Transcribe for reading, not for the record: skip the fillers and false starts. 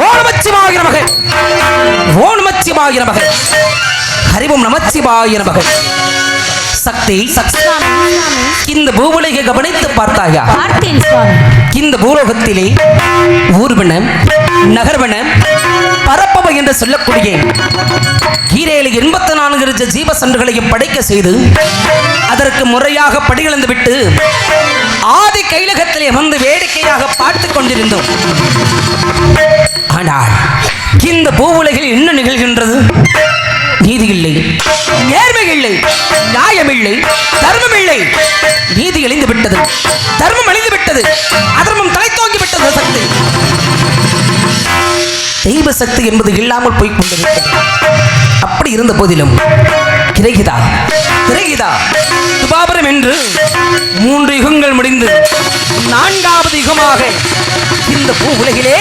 ஓம் நமச்சிவாய நமக. ஓம் நமச்சிவாய நமக. ஹரிவோம் நமச்சிவாய நமக. சக்தி இந்த பூவுலகை கவனித்து பார்த்தாயா? இந்த பூலோகத்திலே ஊர்வன நகர்வன பரப்பவ என்று சொல்லக்கூடிய 84 ஜீவசன்றுகளையும் படைக்க செய்து அதற்கு முறையாக படிகளந்து விட்டு ஆதி கைலகத்திலே வந்து வேடிக்கையாக பார்த்துக் கொண்டிருந்தோம். ஆனால் இந்த பூவுலகில் என்ன நிகழ்கின்றது? நீதி இல்லை, நேர்மை இல்லை, நியாயம் இல்லை, தர்மம் இல்லை. நீதி அழிந்து விட்டது, தர்மம் அழிந்து விட்டது, அதர்மம் தலை தோங்கி விட்டது. சக்தி தெய்வ சக்தி என்பது இல்லாமல் போய் கொண்டிருக்கிறது. அப்படி இருந்த போதிலும் கிரகிதா துபாபரம் என்று 3 யுகங்கள் முடிந்து 4வது யுகமாக இந்த பூ உலகிலே